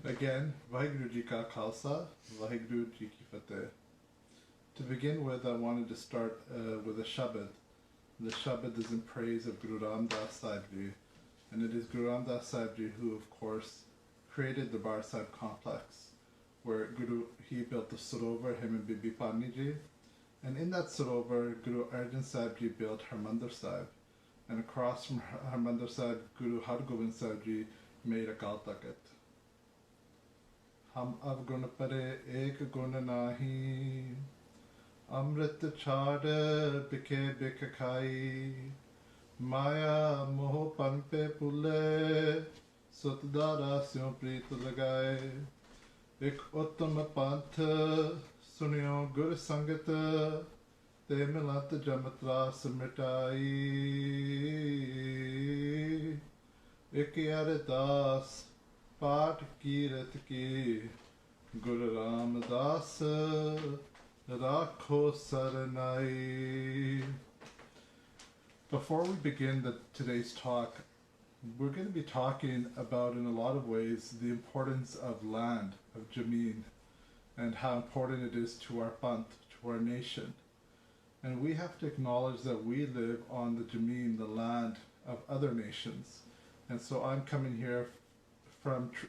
Again, Vaheguru Ji Ka Khalsa, Vaheguru Ji Ki Fateh. To begin with, I wanted to start with a Shabad. The Shabad is in praise of Guru Ram Das Sahib Ji, and it is Guru Ram Das Sahib Ji who, of course, created the Bar Sahib complex, where he built the Sarovar, him and Bibi Pani Ji, and in that Sarovar, Guru Arjan Sahib Ji built Harmandir Sahib, and across from Harmandir Sahib, Guru Hargobind Sahib Ji made Akal Takat. हम अब गुण परे एक गुण नाही अमृत छाड़ बिखे बिख खाई माया मोह पन पे पुले सुतदारा स्यों प्रीत लगाए एक उत्तम पंथ सुनियो गुर संगत ते मिलत जमत्रास मिटाई एक अरदास पाठ कीरत की गुरु रामदास राखो Sarnaik. Before we begin today's talk, we're going to be talking about, in a lot of ways, the importance of land, of Jameen, and how important it is to our Panth, to our nation. And we have to acknowledge that we live on the Jameen, the land of other nations. And so I'm coming here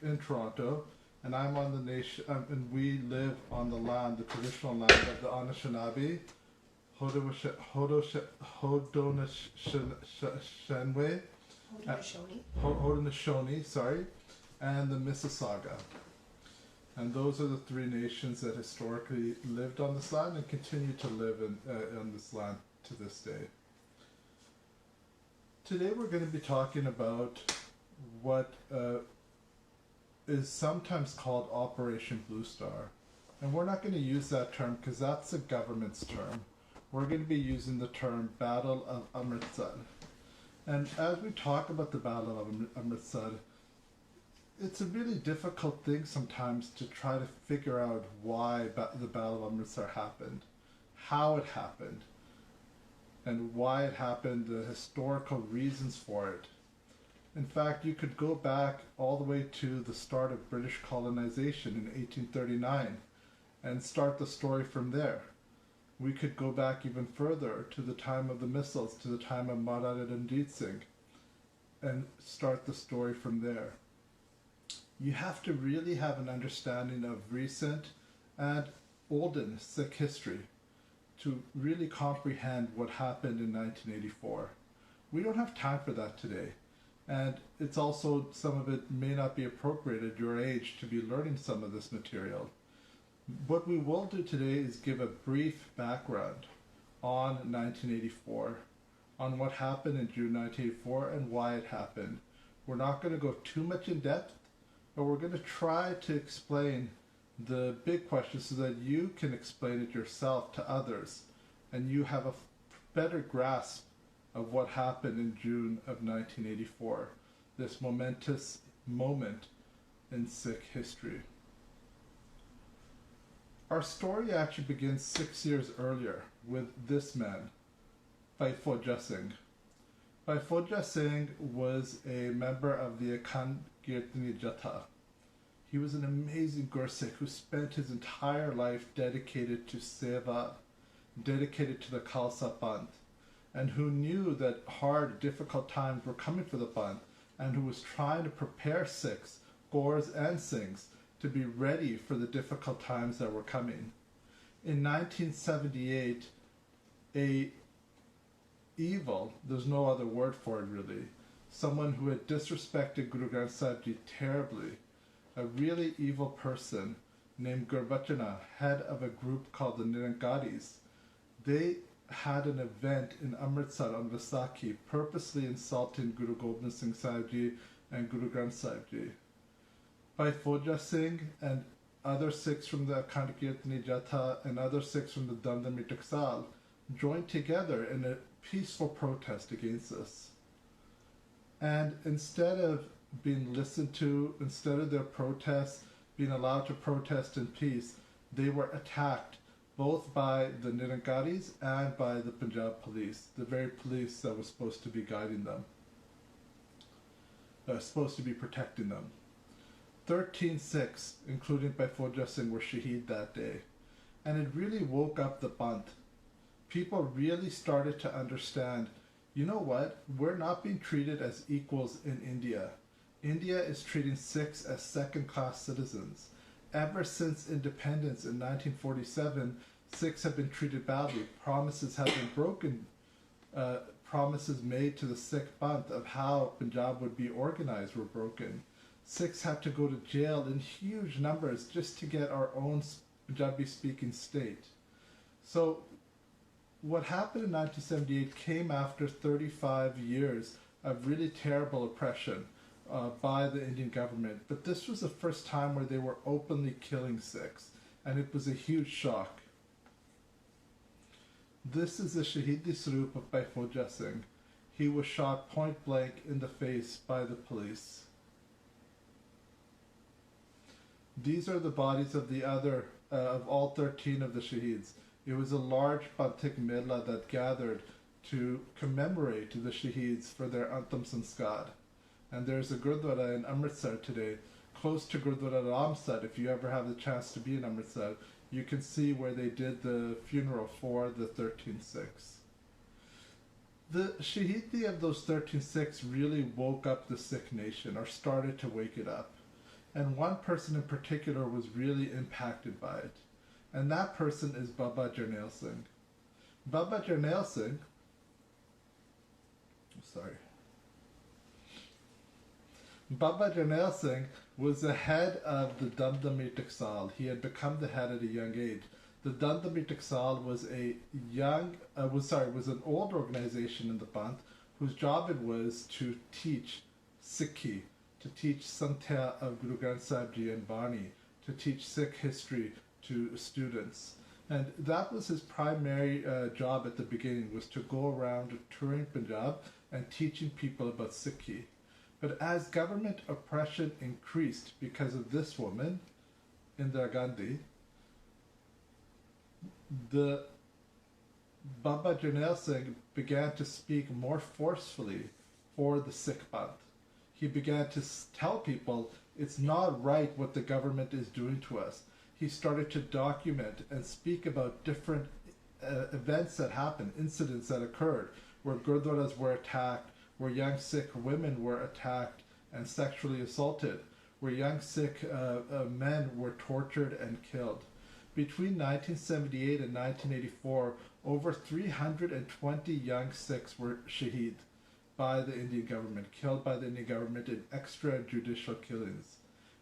in Toronto, and I'm on the nation, and we live on the land, the traditional land of the Anishinaabe, Haudenosaunee, sorry, and the Mississauga. And those are the three nations that historically lived on this land and continue to live on this land to this day. Today we're going to be talking about what is sometimes called Operation Blue Star. And we're not going to use that term because that's the government's term. We're going to be using the term Battle of Amritsar. And as we talk about the Battle of Amritsar, it's a really difficult thing sometimes to try to figure out why the Battle of Amritsar happened, how it happened, and why it happened, the historical reasons for it. In fact, you could go back all the way to the start of British colonization in 1839 and start the story from there. We could go back even further to the time of the missiles, to the time of Maharaja Ranjit Singh, and start the story from there. You have to really have an understanding of recent and olden Sikh history to really comprehend what happened in 1984. We don't have time for that today. And it's also, some of it may not be appropriate at your age to be learning some of this material. What we will do today is give a brief background on 1984, on what happened in June 1984 and why it happened. We're not going to go too much in depth, but we're going to try to explain the big questions so that you can explain it yourself to others and you have a better grasp of what happened in June of 1984, this momentous moment in Sikh history. Our story actually begins 6 years earlier with this man, Bhai Fauja Singh. Bhai Fauja Singh was a member of the Akhand Kirtani Jatha. He was an amazing Gursikh who spent his entire life dedicated to Seva, dedicated to the Khalsa Panth, and who knew that hard, difficult times were coming for the Panth, and who was trying to prepare Sikhs, Gaurs and Singhs, to be ready for the difficult times that were coming. In 1978, there's no other word for it really, someone who had disrespected Guru Granth Sahib Ji terribly, a really evil person named Gurbachana, head of a group called the Nirankaris, they had an event in Amritsar on Vaisakhi, purposely insulting Guru Gobind Singh Sahib Ji and Guru Granth Sahib Ji. Bhai Fauja Singh and other Sikhs from the Akhand Kirtani Jatha and other Sikhs from the Dandami Taksal joined together in a peaceful protest against this. And instead of being listened to, instead of their protests being allowed to protest in peace, they were attacked both by the Nirankaris and by the Punjab police, the very police that was supposed to be guiding them, supposed to be protecting them. 13 Sikhs, including Panthic Singh, were shaheed that day. And it really woke up the Panth. People really started to understand, you know what, we're not being treated as equals in India. India is treating Sikhs as second-class citizens. Ever since independence in 1947, Sikhs have been treated badly. Promises have been broken. Promises made to the Sikh Panth of how Punjab would be organized were broken. Sikhs had to go to jail in huge numbers just to get our own Punjabi-speaking state. So what happened in 1978 came after 35 years of really terrible oppression by the Indian government. But this was the first time where they were openly killing Sikhs, and it was a huge shock. This is the Shahidi Swaroop of Panthic Singh. He was shot point blank in the face by the police. These are the bodies of the other, of all 13 of the Shaheeds. It was a large Panthic Mela that gathered to commemorate the Shaheeds for their Antam Sanskar. And there's a Gurdwara in Amritsar today, close to Gurdwara Ramsar. If you ever have the chance to be in Amritsar, you can see where they did the funeral for the 13 Sikhs. The Shahidi of those 13 Sikhs really woke up the Sikh nation, or started to wake it up. And one person in particular was really impacted by it. And that person is Baba Jarnail Singh. Baba Jarnail Singh, Baba Jarnail Singh was the head of the Damdami Taksal. He had become the head at a young age. The Damdami Taksal was was an old organization in the Panth whose job it was to teach Sikhi, to teach Santhya of Guru Granth Sahib Ji and Bani, to teach Sikh history to students. And that was his primary job at the beginning, was to go around touring Punjab and teaching people about Sikhi. But as government oppression increased because of this woman, Indira Gandhi, the Baba Jarnail Singh began to speak more forcefully for the Sikh Panth. He began to tell people it's not right what the government is doing to us. He started to document and speak about different events that happened, incidents that occurred, where gurdwaras were attacked, where young Sikh women were attacked and sexually assaulted, where young Sikh men were tortured and killed. Between 1978 and 1984, over 320 young Sikhs were shaheed by the Indian government, killed by the Indian government in extrajudicial killings.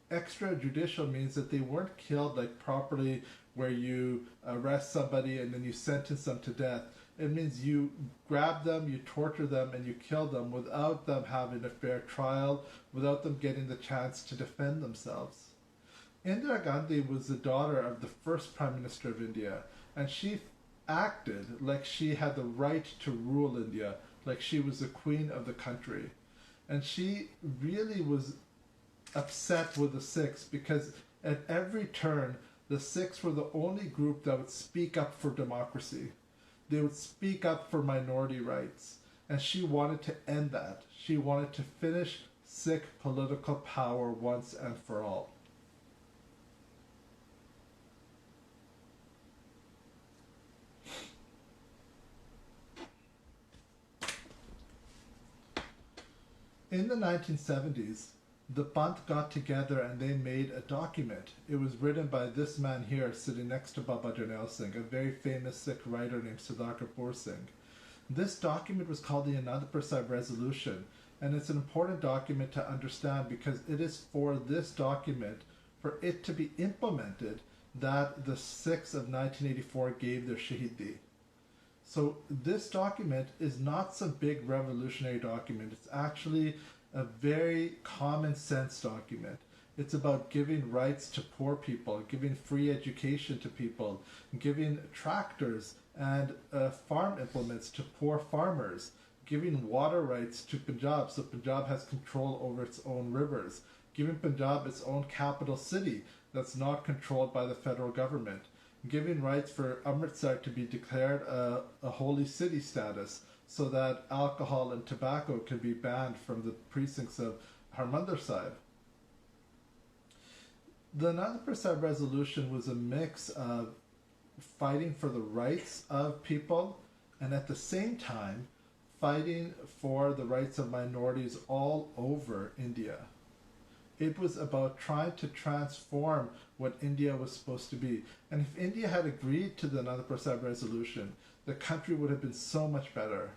Extrajudicial means that they weren't killed like properly, where you arrest somebody and then you sentence them to death. It means you grab them, you torture them, and you kill them without them having a fair trial, without them getting the chance to defend themselves. Indira Gandhi was the daughter of the first Prime Minister of India, and she acted like she had the right to rule India, like she was the queen of the country. And she really was upset with the Sikhs because at every turn, the Sikhs were the only group that would speak up for democracy. They would speak up for minority rights. And she wanted to end that. She wanted to finish Sikh political power once and for all. In the 1970s, the Panth got together and they made a document. It was written by this man here sitting next to Baba Jarnail Singh, a very famous Sikh writer named Sardar Kapoor Singh. This document was called the Anandpur Sahib Resolution, and it's an important document to understand because it is for this document, for it to be implemented, that the Sikhs of 1984 gave their Shahidi. So this document is not some big revolutionary document. It's actually a very common sense document. It's about giving rights to poor people, giving free education to people, giving tractors and farm implements to poor farmers, giving water rights to Punjab so Punjab has control over its own rivers, giving Punjab its own capital city that's not controlled by the federal government, giving rights for Amritsar to be declared a holy city status so that alcohol and tobacco can be banned from the precincts of Harmandir Sahib. The Anandapur Sahib resolution was a mix of fighting for the rights of people and at the same time fighting for the rights of minorities all over India. It was about trying to transform what India was supposed to be. And if India had agreed to the Anandapur Sahib resolution, the country would have been so much better.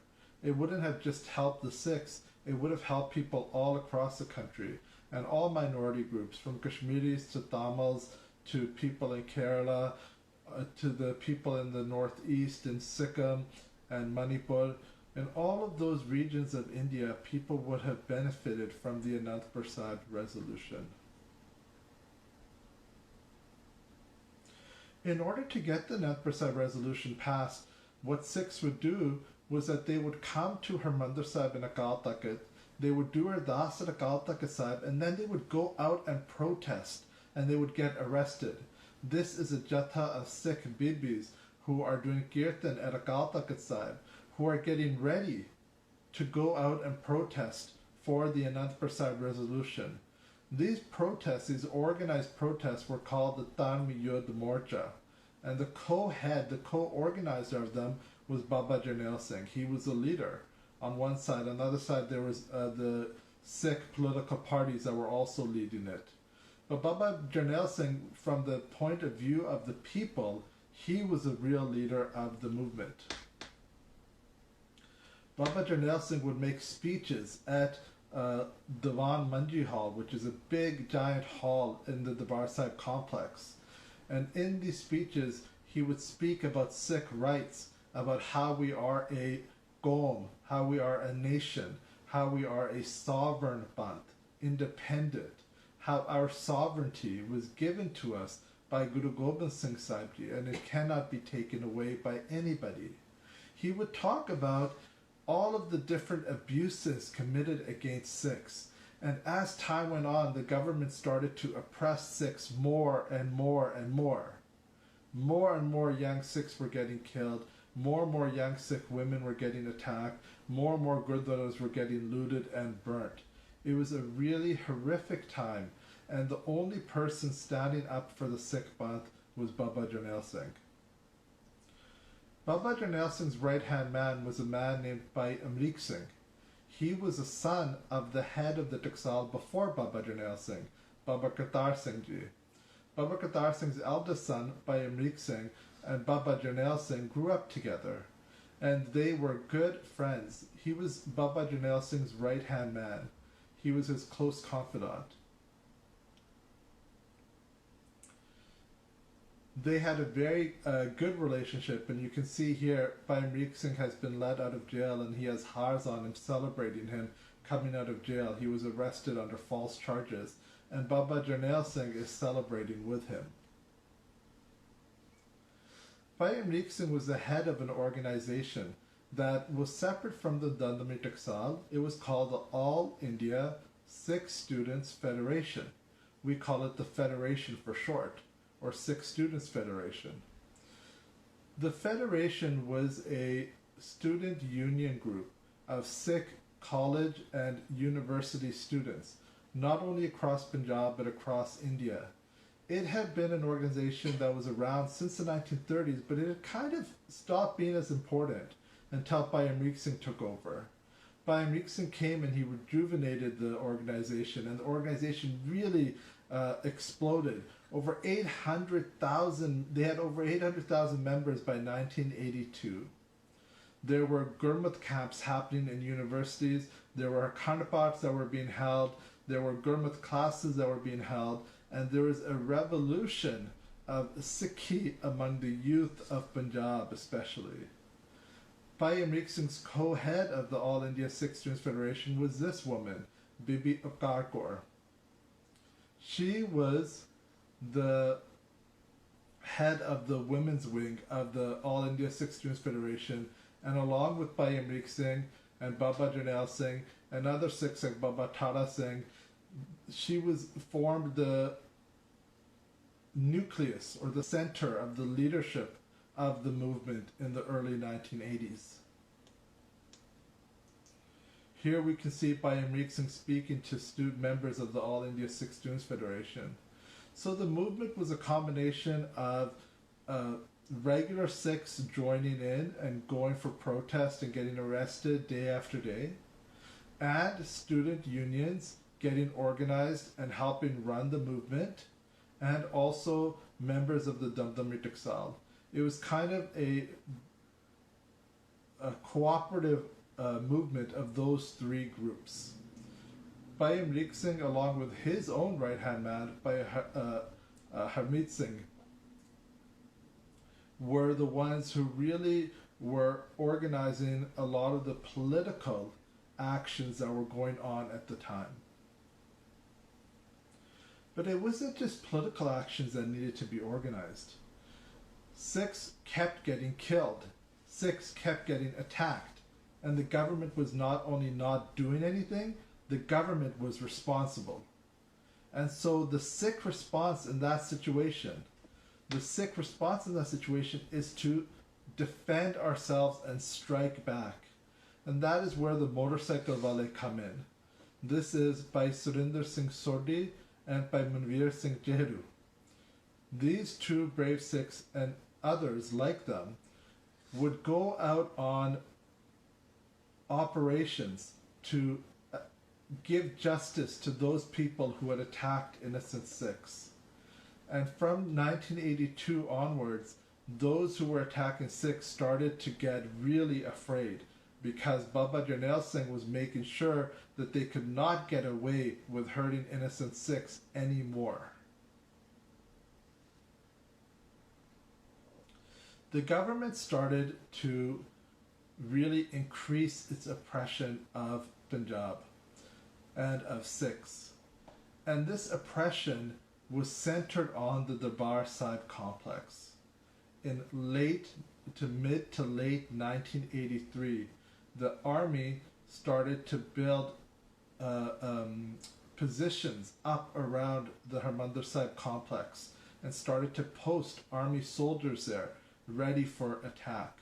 It wouldn't have just helped the Sikhs, it would have helped people all across the country and all minority groups, from Kashmiris to Tamils to people in Kerala, to the people in the northeast in Sikkim and Manipur. In all of those regions of India, people would have benefited from the Anandapur Sahib resolution. In order to get the Anandapur Sahib resolution passed, what Sikhs would do was that they would come to Harmandir Sahib in Akal Takht, they would do Ardas at Akal Takht Sahib, and then they would go out and protest, and they would get arrested. This is a jatha of Sikh bibis who are doing kirtan at Akal Takht Sahib, who are getting ready to go out and protest for the Anandapur Sahib resolution. These protests, these organized protests, were called the Dharmi Yudh Morcha. And the co-head, the co-organizer of them was Baba Jarnail Singh. He was the leader on one side. On the other side, there was the Sikh political parties that were also leading it. But Baba Jarnail Singh, from the point of view of the people, he was a real leader of the movement. Baba Jarnail Singh would make speeches at Diwan Manji Hall, which is a big giant hall in the Darbar Sahib complex. And in these speeches, he would speak about Sikh rights, about how we are a Qawm, how we are a nation, how we are a sovereign Panth, independent, how our sovereignty was given to us by Guru Gobind Singh Sahib Ji, and it cannot be taken away by anybody. He would talk about all of the different abuses committed against Sikhs. And as time went on, the government started to oppress Sikhs more and more and more. More and more young Sikhs were getting killed. More and more young Sikh women were getting attacked. More and more gurdwaras were getting looted and burnt. It was a really horrific time. And the only person standing up for the Sikh Panth was Baba Jarnail Singh. Baba Jarnail Singh's right-hand man was a man named Bhai Amrik Singh. He was a son of the head of the Taksal before Baba Jarnail Singh, Baba Kartar Singh Ji. Baba Kartar Singh's eldest son, Bhai Amrik Singh, and Baba Jarnail Singh grew up together, and they were good friends. He was Baba Jarnail Singh's right-hand man. He was his close confidant. They had a very good relationship, and you can see here Bhai Amrik Singh has been let out of jail, and he has haars on and celebrating him coming out of jail. He was arrested under false charges, and Baba Jarnail Singh is celebrating with him. Bhai Amrik Singh was the head of an organization that was separate from the Dandami Taksal. It was called the All India Sikh Students Federation. We call it the Federation for short, or Sikh Students Federation. The Federation was a student union group of Sikh college and university students, not only across Punjab but across India. It had been an organization that was around since the 1930s, but it had kind of stopped being as important until Bhai Amrik Singh took over. Bhai Amrik Singh came and he rejuvenated the organization, and the organization really exploded. Over 800,000, they had over 800,000 members by 1982. There were Gurmat camps happening in universities, there were Karnapats that were being held, there were Gurmat classes that were being held, and there was a revolution of Sikhi among the youth of Punjab especially. Bhai Amrik Singh's co-head of the All India Sikh Students Federation was this woman, Bibi Upkar Kaur. She was the head of the women's wing of the All India Sikh Students Federation, and along with Bhai Amrik Singh and Baba Jarnail Singh and other Sikhs like Baba Tara Singh, she formed the nucleus or the center of the leadership of the movement in the early 1980s. Here we can see Bhai Amrik Singh speaking to student members of the All India Sikh Students Federation. So the movement was a combination of uh, regular Sikhs joining in and going for protest and getting arrested day after day, and student unions getting organized and helping run the movement, and also members of the Damdami Taksal. It was kind of a cooperative movement of those three groups. Bhai Singh, along with his own right-hand man, Bhai Harmeet Singh, were the ones who really were organizing a lot of the political actions that were going on at the time. But it wasn't just political actions that needed to be organized. Sikhs kept getting killed. Sikhs kept getting attacked. And the government was not only not doing anything, the government was responsible. And so the Sikh response in that situation, is to defend ourselves and strike back. And that is where the motorcycle wale come in. This is by Surinder Singh Sodhi and by Manveer Singh Jehru. These two brave Sikhs and others like them would go out on operations to give justice to those people who had attacked innocent Sikhs. And from 1982 onwards, those who were attacking Sikhs started to get really afraid, because Baba Jarnail Singh was making sure that they could not get away with hurting innocent Sikhs anymore. The government started to really increase its oppression of Punjab and of Sikhs. And this oppression was centered on the Darbar Sahib complex. In mid to late 1983, the army started to build positions up around the Harmandir Sahib complex and started to post army soldiers there ready for attack.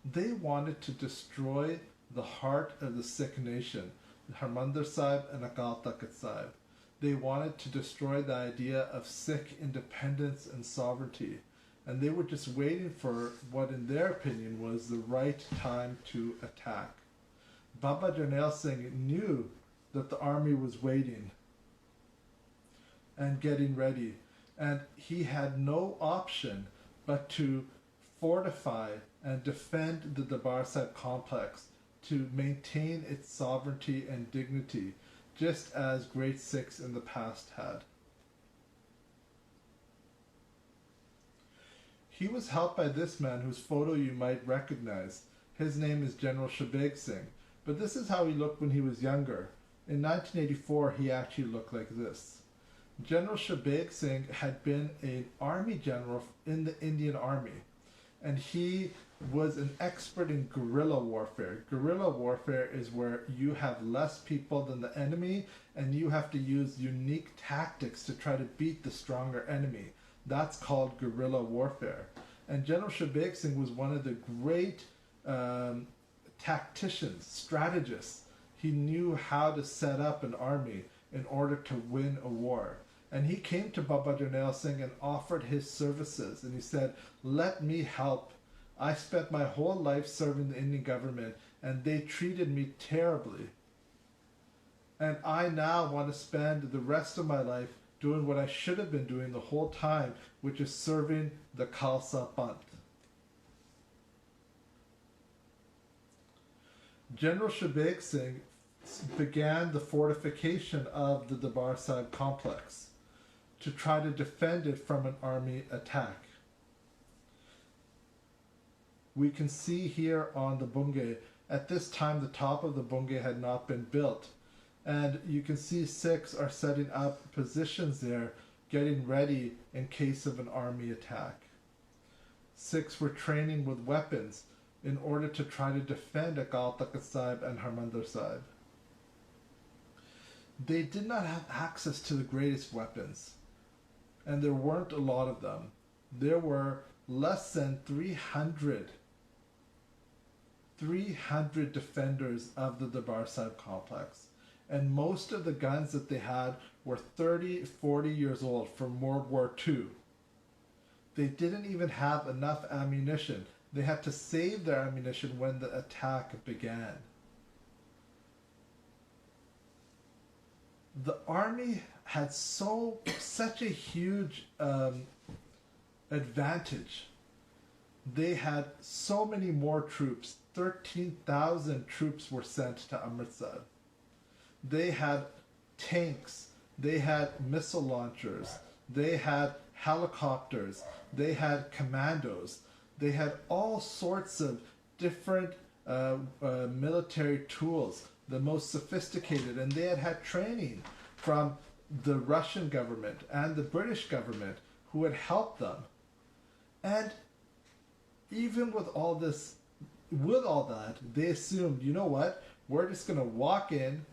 They wanted to destroy the heart of the Sikh nation, Harmandir Sahib and Akal Takht Sahib. They wanted to destroy the idea of Sikh independence and sovereignty. And they were just waiting for what, in their opinion, was the right time to attack. Baba Jarnail Singh knew that the army was waiting and getting ready. And he had no option but to fortify and defend the Darbar Sahib complex to maintain its sovereignty and dignity, just as great Sikhs in the past had. He was helped by this man whose photo you might recognize. His name is General Shabeg Singh, but this is how he looked when he was younger. In 1984, he actually looked like this. General Shabeg Singh had been an army general in the Indian Army, and he was an expert in guerrilla warfare. Guerrilla warfare is where you have less people than the enemy, and you have to use unique tactics to try to beat the stronger enemy. That's called guerrilla warfare. And General Shabeg Singh was one of the great tacticians, strategists. He knew how to set up an army in order to win a war. And he came to Baba Jarnail Singh and offered his services. And he said, let me help. I spent my whole life serving the Indian government, and they treated me terribly. And I now want to spend the rest of my life doing what I should have been doing the whole time, which is serving the Khalsa Panth. General Shabeg Singh began the fortification of the Darbar Sahib complex to try to defend it from an army attack. We can see here on the Bungay, at this time the top of the Bungay had not been built. And you can see Sikhs are setting up positions there, getting ready in case of an army attack. Sikhs were training with weapons in order to try to defend Akal Takht Sahib and Harmandir Sahib. They did not have access to the greatest weapons, and there weren't a lot of them. There were less than 300 defenders of the Darbar Sahib complex. And most of the guns that they had were 30, 40 years old from World War II. They didn't even have enough ammunition. They had to save their ammunition when the attack began. The army had such a huge advantage. They had so many more troops. 13,000 troops were sent to Amritsar. They had tanks. They had missile launchers. They had helicopters. They had commandos. They had all sorts of different military tools, the most sophisticated, and they had training from the Russian government and the British government who had helped them. And even with all that, they assumed, you know what, we're just going to walk in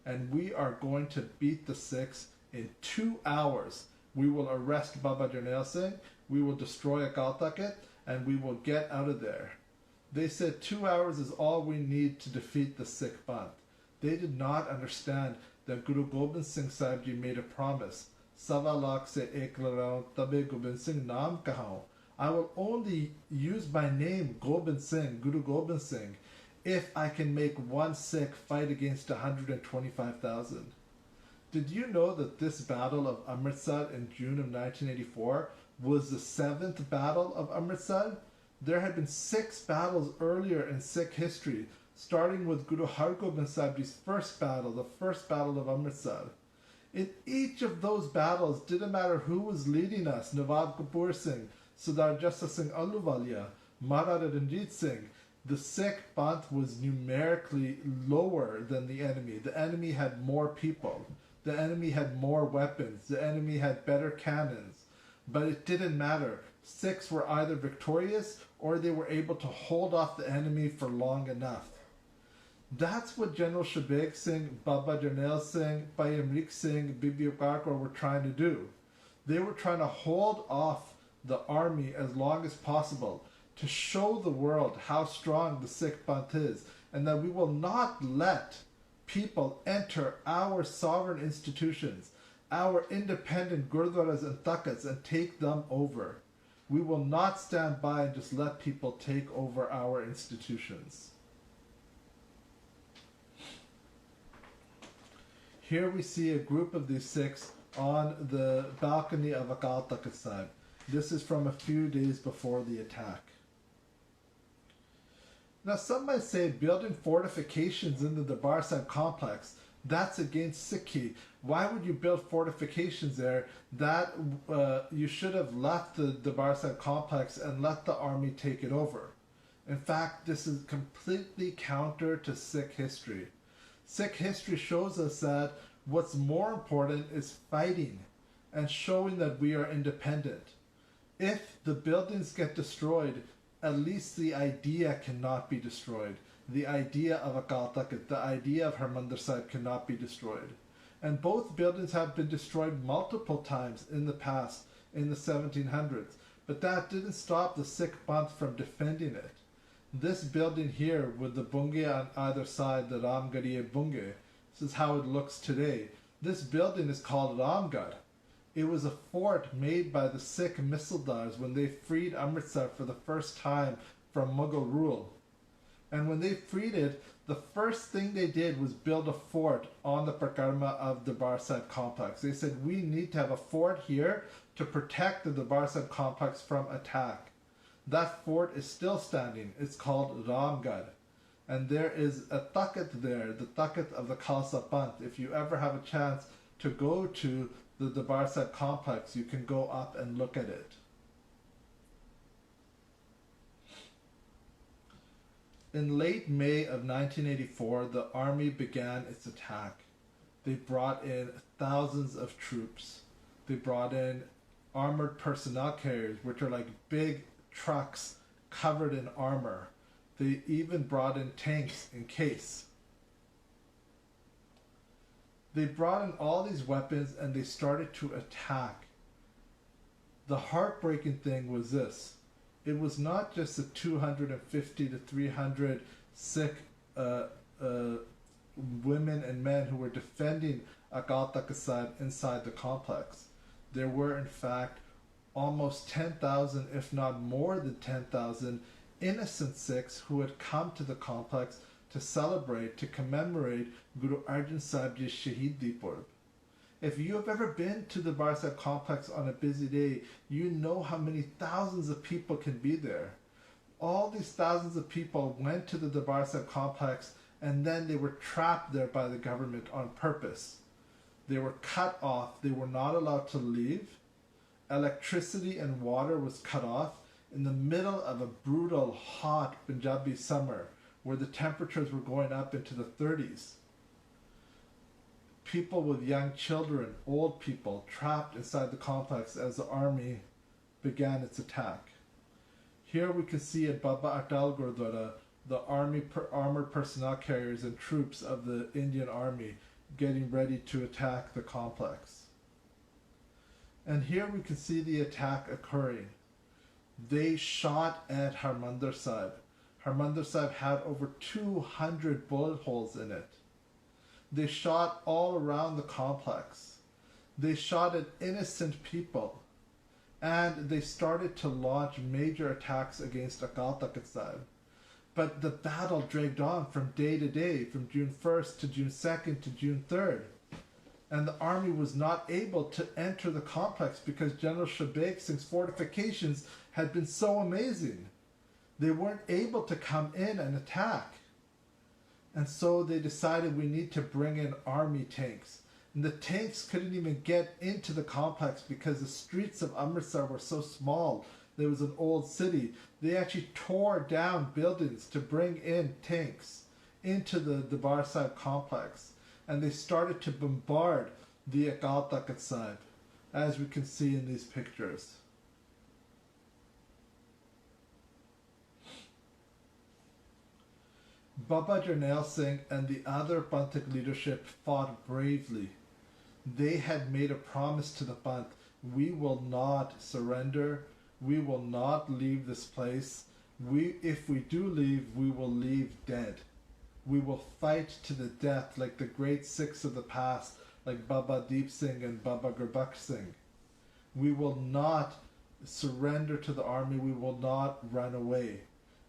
and we are going to beat the Sikhs in 2 hours. We will arrest Baba Jarnail Singh, we will destroy Akal Takht, and we will get out of there. They said 2 hours is all we need to defeat the Sikh Panth. They did not understand that Guru Gobind Singh Sahib Ji made a promise. Sawa lakh se ek laraun tabe Gobind Singh naam kahau. I will only use my name, Gobind Singh, Guru Gobind Singh, if I can make one Sikh fight against 125,000. Did you know that this battle of Amritsar in June of 1984 was the 7th battle of Amritsar? There had been 6 battles earlier in Sikh history, starting with Guru Hargobind Sahib Ji's first battle, the first battle of Amritsar. In each of those battles, didn't matter who was leading us, Nawab Kapoor Singh, Sardar Jassa Singh Ahluwalia, Maharaja Ranjit Singh, the Sikh Panth was numerically lower than the enemy. The enemy had more people. The enemy had more weapons. The enemy had better cannons. But it didn't matter. Sikhs were either victorious or they were able to hold off the enemy for long enough. That's what General Shabeg Singh, Baba Jarnail Singh, Bhai Amrik Singh, Bibi Akarkar were trying to do. They were trying to hold off the army as long as possible to show the world how strong the Sikh Panth is, and that we will not let people enter our sovereign institutions, our independent gurdwaras and takhts, and take them over. We will not stand by and just let people take over our institutions. Here we see a group of these Sikhs on the balcony of Akal Takht Sahib. This is from a few days before the attack. Now some might say building fortifications in the Darbar Sahib complex, that's against Sikhi. Why would you build fortifications there? That you should have left the Darbar Sahib complex and let the army take it over. In fact, this is completely counter to Sikh history. Sikh history shows us that what's more important is fighting and showing that we are independent. If the buildings get destroyed, at least the idea cannot be destroyed. The idea of Akal Takht, the idea of Harmandir Sahib cannot be destroyed. And both buildings have been destroyed multiple times in the past, in the 1700s. But that didn't stop the Sikh Panth from defending it. This building here with the bunge on either side, the Ramgarhiye bunge, this is how it looks today. This building is called Ramgarh. It was a fort made by the Sikh Misildars when they freed Amritsar for the first time from Mughal rule. And when they freed it, the first thing they did was build a fort on the Prakarma of the Darbar Sahib complex. They said, we need to have a fort here to protect the Darbar Sahib complex from attack. That fort is still standing. It's called Ramgarh. And there is a takht there, the takht of the Khalsa Panth. If you ever have a chance to go to the Darbar Sahib complex, you can go up and look at it. In late May of 1984, the army began its attack. They brought in thousands of troops. They brought in armored personnel carriers, which are like big trucks covered in armor. They even brought in tanks in case. They brought in all these weapons and they started to attack. The heartbreaking thing was this. It was not just the 250 to 300 Sikh women and men who were defending Agal Takht Sahib inside the complex. There were in fact almost 10,000, if not more than 10,000, innocent Sikhs who had come to the complex to celebrate, to commemorate Guru Arjan Sahib Ji's Shahidi Purb. If you have ever been to the Darbar Sahib complex on a busy day, you know how many thousands of people can be there. All these thousands of people went to the Darbar Sahib complex and then they were trapped there by the government on purpose. They were cut off. They were not allowed to leave. Electricity and water was cut off in the middle of a brutal, hot Punjabi summer where the temperatures were going up into the 30s. People with young children, old people, trapped inside the complex as the army began its attack. Here we can see at Baba Atal Gurdwara the armored personnel carriers and troops of the Indian Army getting ready to attack the complex. And here we can see the attack occurring. They shot at Harmandir Sahib. Harmandir Sahib had over 200 bullet holes in it. They shot all around the complex. They shot at innocent people. And they started to launch major attacks against Agal Takht Sahib. But the battle dragged on from day to day, from June 1st to June 2nd to June 3rd. And the army was not able to enter the complex because General Shabak Singh's fortifications had been so amazing. They weren't able to come in and attack. And so they decided we need to bring in army tanks. And the tanks couldn't even get into the complex because the streets of Amritsar were so small. There was an old city. They actually tore down buildings to bring in tanks into the Darbar Sahib complex. And they started to bombard the Agal Takht Sahib, as we can see in these pictures. Baba Jarnail Singh and the other Panthic leadership fought bravely. They had made a promise to the Panth, we will not surrender, we will not leave this place. If we do leave, we will leave dead. We will fight to the death like the great Sikhs of the past, like Baba Deep Singh and Baba Gurbakh Singh. We will not surrender to the army, we will not run away.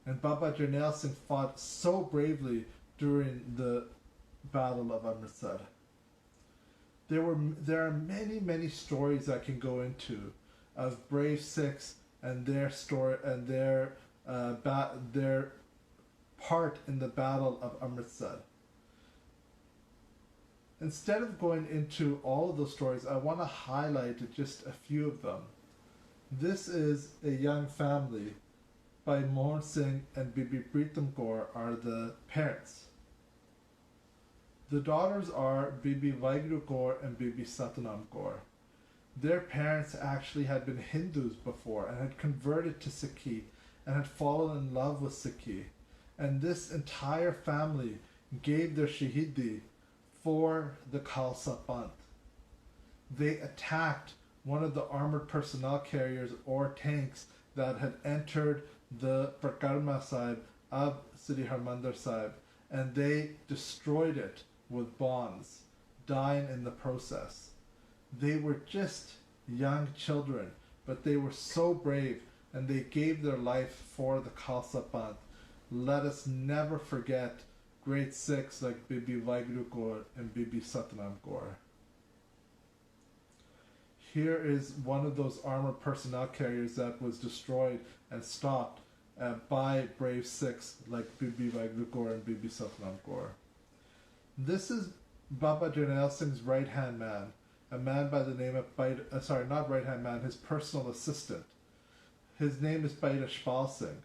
And Baba Jarnail Singh fought so bravely during the Battle of Amritsar. There are many, many stories I can go into of brave Sikhs and their story and their part in the Battle of Amritsar. Instead of going into all of those stories, I want to highlight just a few of them. This is a young family. By Mohan Singh and Bibi Pritam Kaur are the parents. The daughters are Bibi Vaiguru Kaur and Bibi Satnam Kaur. Their parents actually had been Hindus before and had converted to Sikhi and had fallen in love with Sikhi. And this entire family gave their Shahidi for the Khalsa Panth. They attacked one of the armored personnel carriers or tanks that had entered the Prakarma Sahib of Sri Harmandir Sahib, and they destroyed it with bombs, dying in the process. They were just young children, but they were so brave and they gave their life for the Khalsa Panth. Let us never forget great Sikhs like Bibi Vaiguru Kaur and Bibi Satnam Kaur. Here is one of those armored personnel carriers that was destroyed and stopped by brave Sikhs like Bibi Vaiguru Kaur and Bibi Satnam Kaur. This is Baba Jarnail Singh's right-hand man, a man by the name of not right-hand man, his personal assistant. His name is Bairashpal Singh.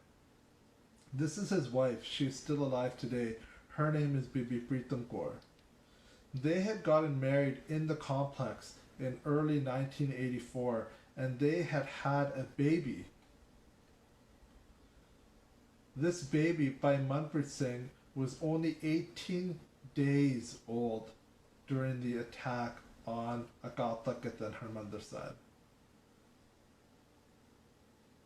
This is his wife. She is still alive today. Her name is Bibi Pritam Kaur. They had gotten married in the complex in early 1984, and they had had a baby. This baby, by Manpreet Singh, was only 18 days old during the attack on Agal Takht and Harmandir Sahib.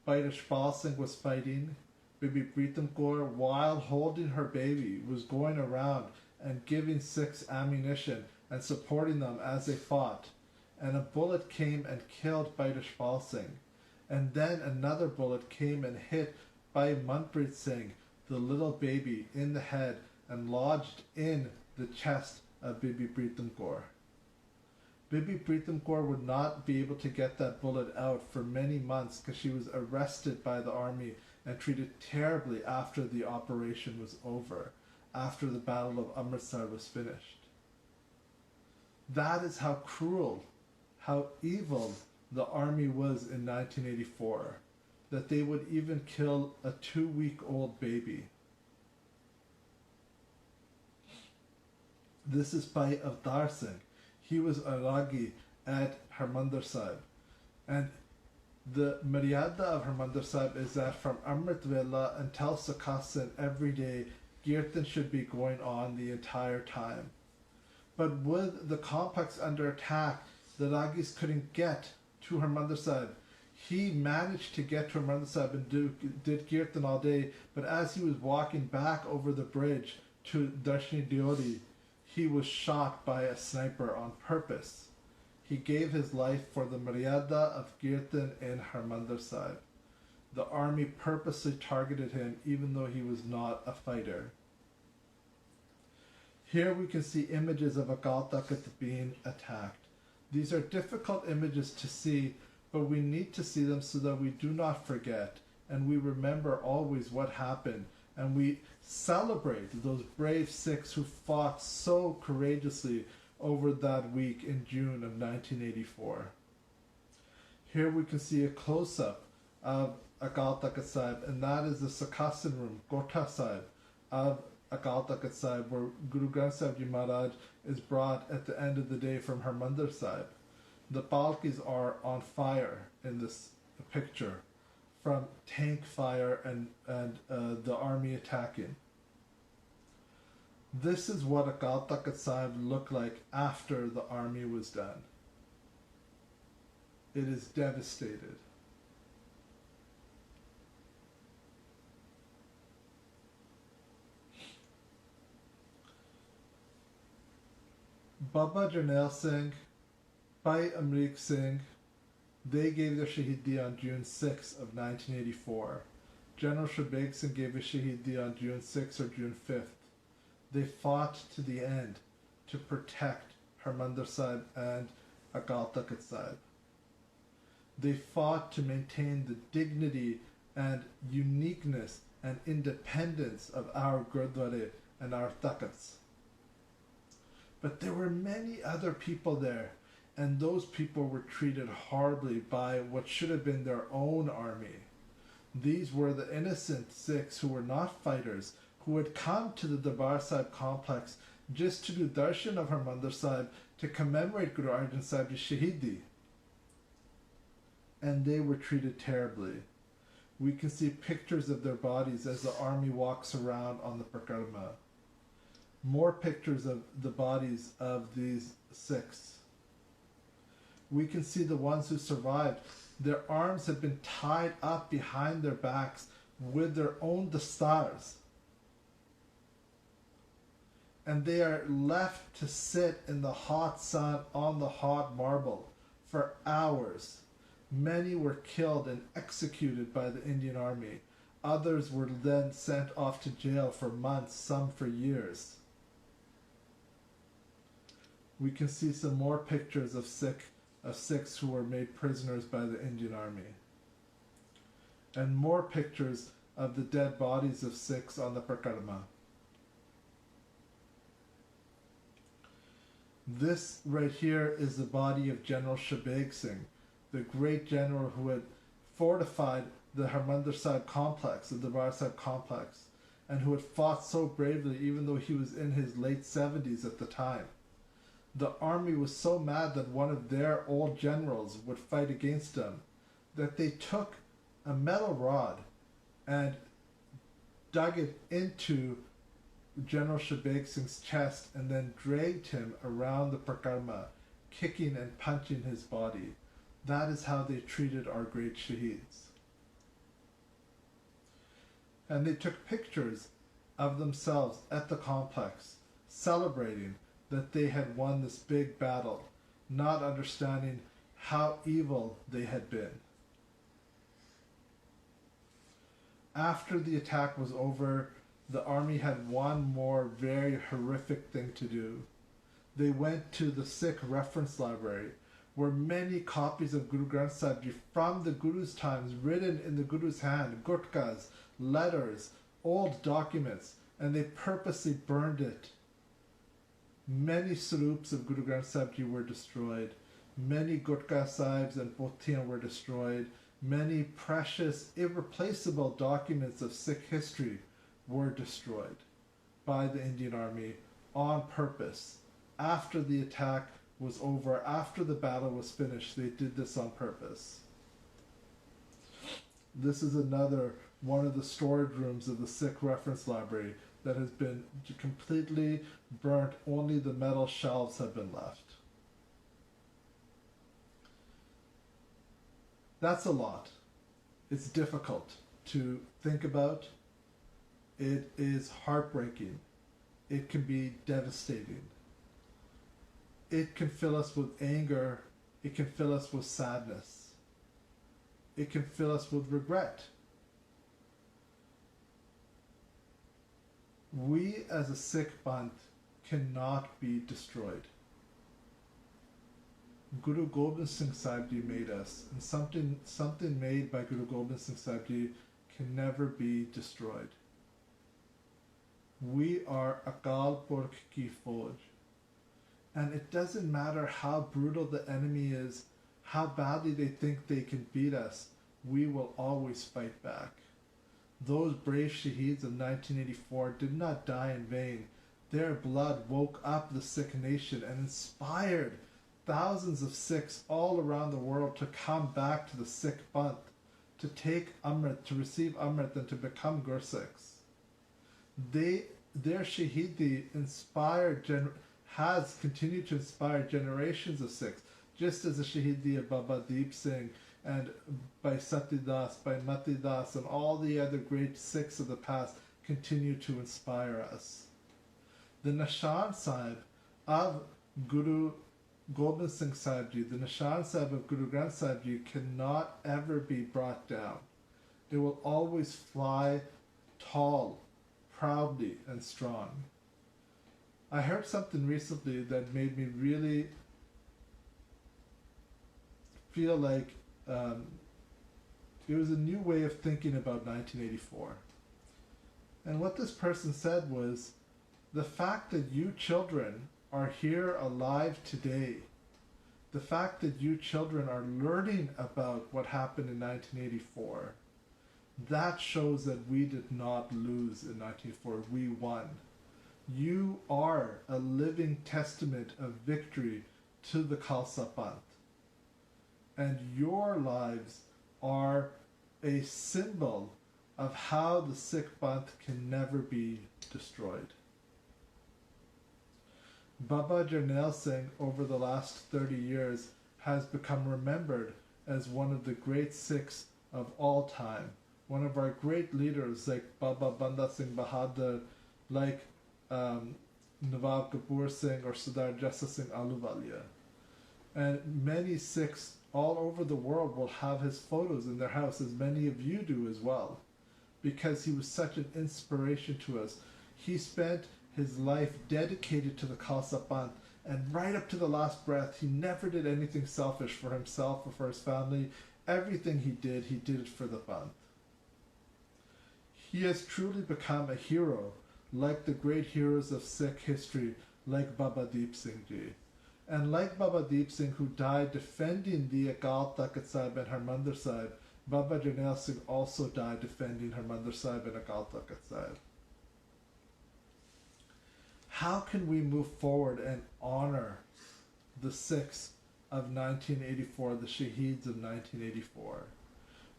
Bairashpal Singh was fighting. Bibi Pritam Kaur, while holding her baby, was going around and giving Sikhs ammunition and supporting them as they fought. And a bullet came and killed Baitishpal Singh. And then another bullet came and hit Bhai Manpreet Singh, the little baby, in the head and lodged in the chest of Bibi Pritam Kaur. Bibi Pritam Kaur would not be able to get that bullet out for many months because she was arrested by the army and treated terribly after the operation was over, after the Battle of Amritsar was finished. That is how cruel, how evil the army was in 1984, that they would even kill a 2-week-old baby. This is Bhai Avtar Singh. He was a Ragi at Harmandir Sahib. And the Maryada of Harmandir Sahib is that from Amrit Vela until Sakhasan every day, Kirtan should be going on the entire time. But with the complex under attack, the Ragis couldn't get to Harmandir Sahib. He managed to get to Harmandir Sahib and did Kirtan all day, but as he was walking back over the bridge to Darshni Diori, he was shot by a sniper on purpose. He gave his life for the Maryada of Kirtan in Harmandir Sahib. The army purposely targeted him even though he was not a fighter. Here we can see images of Akal Takht being attacked. These are difficult images to see, but we need to see them so that we do not forget and we remember always what happened, and we celebrate those brave Sikhs who fought so courageously over that week in June of 1984. Here we can see a close-up of Akal Takht Sahib, and that is the Sakhasan room, Kotha Sahib, of Akal Takht Sahib, where Guru Granth Sahib Ji Maharaj is brought at the end of the day from Harmandir Sahib. The palkis are on fire in this picture from tank fire and the army attacking. This is what Akal Takht Sahib looked like after the army was done. It is devastated. Baba Jarnail Singh, Bhai Amrik Singh, they gave their Shahidi on June 6 of 1984. General Shabeg Singh gave his Shahidi on June 6 or June 5th. They fought to the end to protect Harmandir Sahib and Akal Takht Sahib. They fought to maintain the dignity and uniqueness and independence of our Gurdwara and our Takhts. But there were many other people there, and those people were treated horribly by what should have been their own army. These were the innocent Sikhs who were not fighters, who had come to the Darbar Sahib complex just to do darshan of Harmandir Sahib to commemorate Guru Arjan Sahib Ji's Shahidi. And they were treated terribly. We can see pictures of their bodies as the army walks around on the Prakarma. More pictures of the bodies of these Sikhs. We can see the ones who survived. Their arms had been tied up behind their backs with their own dastars. And they are left to sit in the hot sun on the hot marble for hours. Many were killed and executed by the Indian Army. Others were then sent off to jail for months, some for years. We can see some more pictures of Sikhs who were made prisoners by the Indian Army. And more pictures of the dead bodies of Sikhs on the Prakarma. This right here is the body of General Shabeg Singh, the great general who had fortified the Harmandir Sahib complex, the Darbar Sahib complex, and who had fought so bravely even though he was in his late 70s at the time. The army was so mad that one of their old generals would fight against him that they took a metal rod and dug it into General Shabeg Singh's chest and then dragged him around the Prakarma, kicking and punching his body. That is how they treated our great Shaheeds. And they took pictures of themselves at the complex, celebrating that they had won this big battle, not understanding how evil they had been. After the attack was over, the army had one more very horrific thing to do. They went to the Sikh reference library, where many copies of Guru Granth Sahib Ji from the Guru's times, written in the Guru's hand, gutkas, letters, old documents, and they purposely burned it. Many sarups of Guru Granth Sahib Ji were destroyed. Many gutka sahibs and pothiyan were destroyed. Many precious, irreplaceable documents of Sikh history were destroyed by the Indian Army on purpose. After the attack was over, after the battle was finished, they did this on purpose. This is another one of the storage rooms of the Sikh reference library that has been completely burnt. Only the metal shelves have been left. That's a lot. It's difficult to think about. It is heartbreaking. It can be devastating. It can fill us with anger. It can fill us with sadness. It can fill us with regret. We as a Sikh Panth cannot be destroyed. Guru Gobind Singh Sahib Ji made us, and something made by Guru Gobind Singh Sahib Ji can never be destroyed. We are Akal Purkh ki Fauj. And it doesn't matter how brutal the enemy is, how badly they think they can beat us, we will always fight back. Those brave Shaheeds of 1984 did not die in vain. Their blood woke up the Sikh nation and inspired thousands of Sikhs all around the world to come back to the Sikh Panth, to take Amrit, to receive Amrit, and to become Gursikhs. Their Shahidi has continued to inspire generations of Sikhs, just as the Shahidi of Baba Deep Singh and by Sati Das, by Mati Das, and all the other great Sikhs of the past continue to inspire us. The Nishan Sahib of Guru Gobind Singh Sahib Ji, the Nishan Sahib of Guru Granth Sahib Ji, cannot ever be brought down. It will always fly tall, proudly, and strong. I heard something recently that made me really feel like it was a new way of thinking about 1984. And what this person said was, the fact that you children are here alive today, the fact that you children are learning about what happened in 1984, that shows that we did not lose in 1984, we won. You are a living testament of victory to the Khalsa Panth. And your lives are a symbol of how the Sikh Panth can never be destroyed. Baba Jarnail Singh, over the last 30 years, has become remembered as one of the great Sikhs of all time. One of our great leaders like Baba Banda Singh Bahadur, like Nawab Kapoor Singh or Sardar Jassa Singh Ahluwalia. And many Sikhs all over the world will have his photos in their house, as many of you do as well, because he was such an inspiration to us. He spent his life dedicated to the Khalsa Panth, and right up to the last breath, he never did anything selfish for himself or for his family. Everything he did it for the Panth. He has truly become a hero, like the great heroes of Sikh history, like Baba Deep Singh Ji. And like Baba Deep Singh, who died defending the Akal Takht Sahib and Harmandir Sahib, Baba Jarnail Singh also died defending Harmandir Sahib and Akal Takht Sahib. How can we move forward and honor the Sikhs of 1984, the Shaheeds of 1984?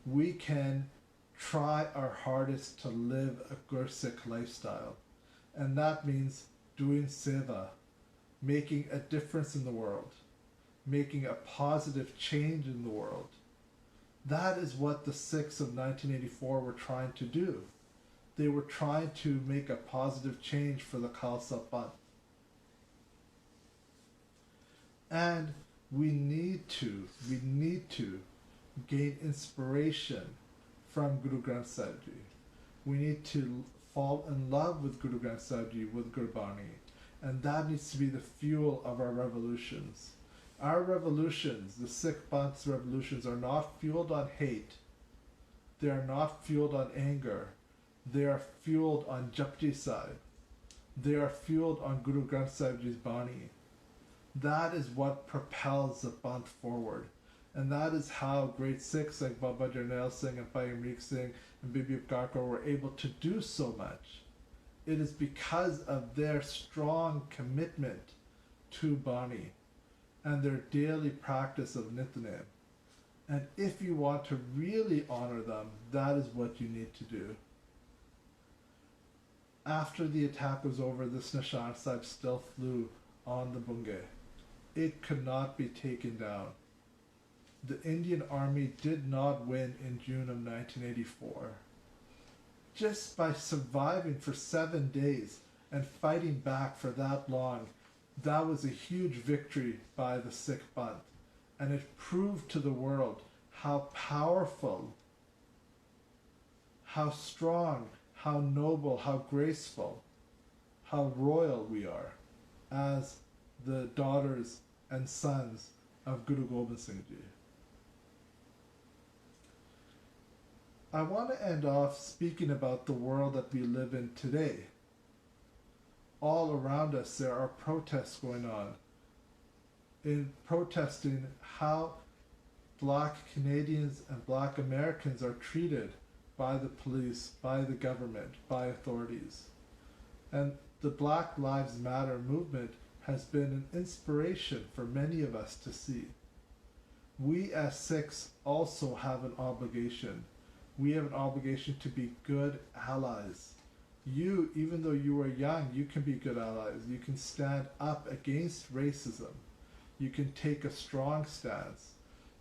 We can try our hardest to live a Gursikh lifestyle, and that means doing seva, making a difference in the world, making a positive change in the world. That is what the Sikhs of 1984 were trying to do. They were trying to make a positive change for the Khalsa Panth. And we need to gain inspiration from Guru Granth Sahib Ji. We need to fall in love with Guru Granth Sahib Ji, with Gurbani. And that needs to be the fuel of our revolutions. Our revolutions, the Sikh Panth's revolutions, are not fueled on hate. They are not fueled on anger. They are fueled on Japji Sahib. They are fueled on Guru Granth Sahib Ji's Bani. That is what propels the Panth forward. And that is how great Sikhs like Baba Jarnail Singh and Bhai Amrik Singh and Bibi Upkarkar were able to do so much. It is because of their strong commitment to Bani and their daily practice of Nityanem. And if you want to really honor them, that is what you need to do. After the attack was over, this Nishan Sahib still flew on the Bungay. It could not be taken down. The Indian Army did not win in June of 1984. Just by surviving for 7 days and fighting back for that long, that was a huge victory by the Sikh Panth. And it proved to the world how powerful, how strong, how noble, how graceful, how royal we are as the daughters and sons of Guru Gobind Singh Ji. I want to end off speaking about the world that we live in today. All around us there are protests going on, in protesting how Black Canadians and Black Americans are treated by the police, by the government, by authorities. And the Black Lives Matter movement has been an inspiration for many of us to see. We as Sikhs also have an obligation. We have an obligation to be good allies. You, even though you are young, you can be good allies. You can stand up against racism. You can take a strong stance.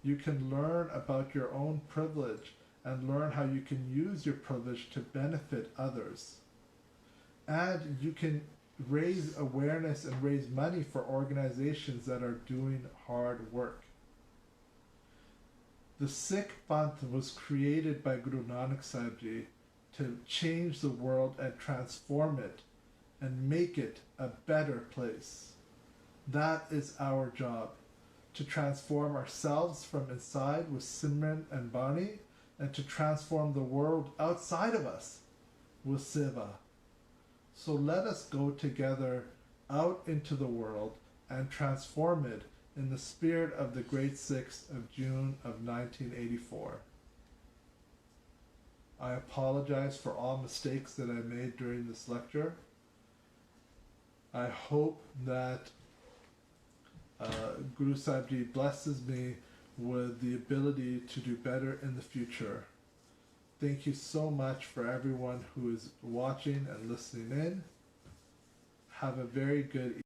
You can learn about your own privilege and learn how you can use your privilege to benefit others. And you can raise awareness and raise money for organizations that are doing hard work. The Sikh Panth was created by Guru Nanak Sahib Ji to change the world and transform it and make it a better place. That is our job, to transform ourselves from inside with Simran and Bani, and to transform the world outside of us with Seva. So let us go together out into the world and transform it in the spirit of the great Sikhs of June of 1984. I apologize for all mistakes that I made during this lecture. I hope that Guru Sahib Ji blesses me with the ability to do better in the future. Thank you so much for everyone who is watching and listening in. Have a very good evening.